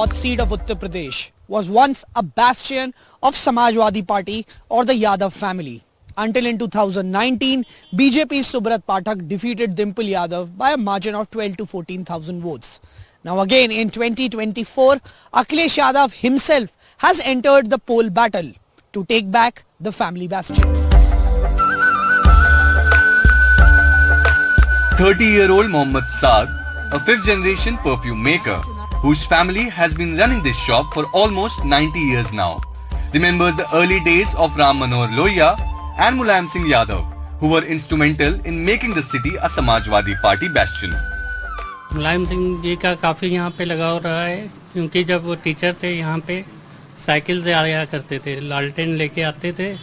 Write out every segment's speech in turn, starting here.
north seat of Uttar Pradesh was once a bastion of Samajwadi Party or the Yadav family. Until in 2019, BJP's Subrat Pathak defeated Dimple Yadav by a margin of 12 to 14,000 votes. Now again in 2024, Akhilesh Yadav himself has entered the poll battle to take back the family bastion. 30-year-old Mohammad Saad, a fifth-generation perfume maker, whose family has been running this shop for almost 90 years now, remembers the early days of Ram Manohar Lohia and Mulayam Singh Yadav, who were instrumental in making the city a Samajwadi Party bastion. Mulayam Singh ji का काफ़ी यहाँ पे लगाव रहा है, क्योंकि जब वो टीचर थे यहाँ पे साइकिल से आया करते थे, लालटेन लेके आते थे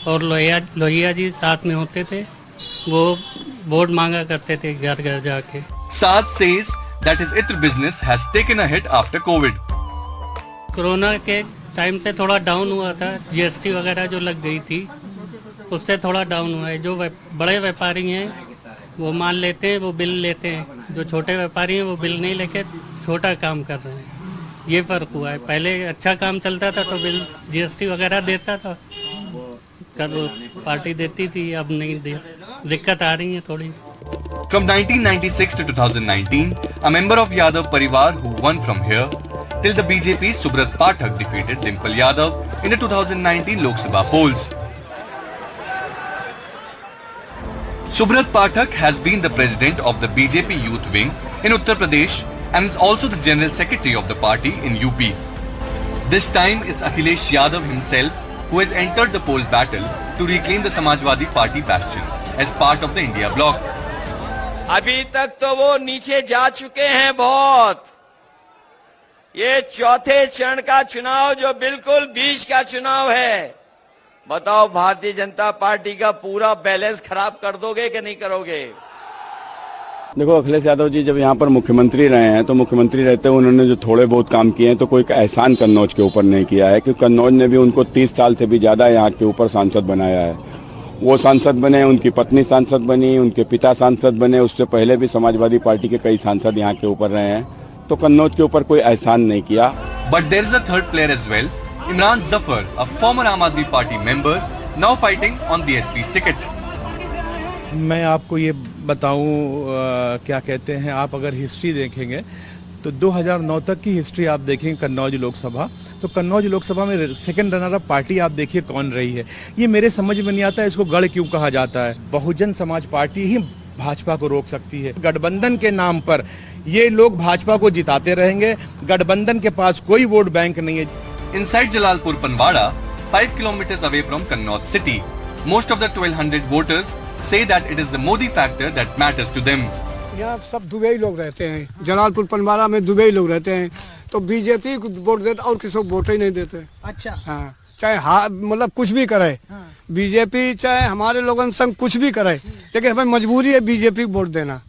और लोहिया जी साथ में होते थे, वो वोट मांगा करते थे घर घर जाके. Saad says that his Itr business has taken a hit after COVID. Corona के टाइम से थोड़ा डाउन हुआ था, जीएसटी वगैरह जो लग गई थी उससे थोड़ा डाउन हुआ है. जो बड़े व्यापारी हैं वो माल लेते हैं, वो बिल लेते हैं. जो छोटे व्यापारी हैं वो बिल नहीं लेके छोटा काम कर रहे हैं. ये फ़र्क हुआ है. पहले अच्छा काम चलता था तो बिल जीएसटी वगैरह देता था, कर पार्टी देती थी, अब नहीं दे. दिक्कत आ रही है थोड़ी. From 1996 to 2019, a member of Yadav Parivar who won from here, till the BJP's Subrat Pathak defeated Dimple Yadav in the 2019 Lok Sabha polls. Subrat Pathak has been the president of the BJP youth wing in Uttar Pradesh and is also the general secretary of the party in UP. This time it's Akhilesh Yadav himself who has entered the poll battle to reclaim the Samajwadi Party bastion as part of the India bloc. अभी तक तो वो नीचे जा चुके हैं बहुत. ये चौथे चरण का चुनाव जो बिल्कुल बीच का चुनाव है. बताओ भारतीय जनता पार्टी का पूरा बैलेंस खराब कर दोगे कि नहीं करोगे? देखो, अखिलेश यादव जी जब यहाँ पर मुख्यमंत्री रहे हैं तो मुख्यमंत्री रहते हुए उन्होंने जो थोड़े बहुत काम किए हैं तो कोई एहसान कन्नौज के ऊपर नहीं किया है, क्योंकि कन्नौज ने भी उनको 30 साल से भी ज्यादा यहाँ के ऊपर सांसद बनाया है. वो सांसद बने, उनकी पत्नी सांसद बनी, उनके पिता सांसद बने, उससे पहले भी समाजवादी पार्टी के कई सांसद यहाँ के ऊपर रहे हैं, तो कन्नौज के ऊपर कोई एहसान नहीं किया. But there is a third player as well, Imran Zafar, a former Aam Aadmi Party member, now fighting on the SP's ticket. मैं आपको ये बताऊं, क्या कहते हैं, आप अगर हिस्ट्री देखेंगे तो 2009 तक की हिस्ट्री आप देखेंगे कन्नौज लोकसभा, तो कन्नौज लोकसभा में सेकंड रनर अप पार्टी आप देखिए कौन रही है. ये मेरे समझ में नहीं आता है इसको गढ़ क्यों कहा जाता है. बहुजन समाज पार्टी ही भाजपा को रोक सकती है. गठबंधन के नाम पर ये लोग भाजपा को जिताते रहेंगे. गठबंधन के पास कोई वोट बैंक नहीं है. Inside Jalalpur Panwada, 5 kilometers away from Kannauj city, most of the 1200 voters say that it is the Modi factor that matters to them. यहाँ सब दुबई लोग रहते हैं. जलालपुर पनवाड़ा में दुबई लोग रहते हैं, तो बीजेपी को वोट देते और किसी को वोट ही नहीं देते. अच्छा. हाँ, चाहे मतलब कुछ भी करे. बीजेपी चाहे हमारे लोगों संग कुछ भी करे, लेकिन हमें मजबूरी है बीजेपी को वोट देना.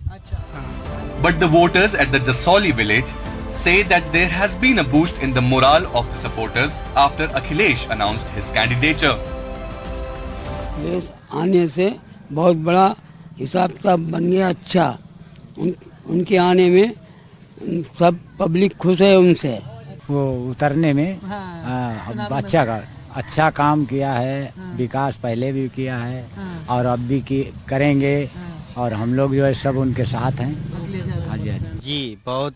But the voters at the Jasoli village say that there has been a boost in the morale of the supporters after Akhilesh announced his candidature. आने से बहुत बड़ा हिसाब किताब बन गया. अच्छा, उनके आने में सब पब्लिक खुश है उनसे. वो उतरने में अच्छा काम किया है. विकास पहले भी किया है और अब भी करेंगे, और हम लोग जो है सब उनके साथ हैं. जी, बहुत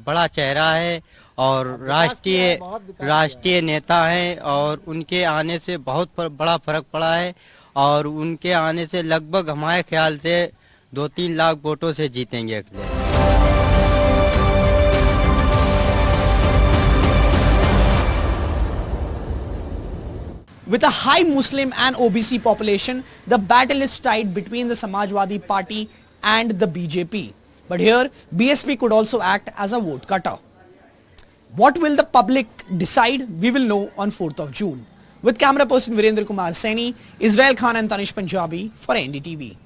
बड़ा चेहरा है और राष्ट्रीय नेता हैं, और उनके आने से बहुत बड़ा फर्क पड़ा है, और उनके आने से लगभग हमारे ख्याल से 2-3 लाख वोटों से जीतेंगे Akhilesh. With a high Muslim and OBC population, the battle is tied between the Samajwadi Party and the BJP. But here, BSP could also act as a vote cutter. What will the public decide? We will know on 4th of June. With camera person Virendra Kumar Saini, Israel Khan and Tanish Punjabi for NDTV.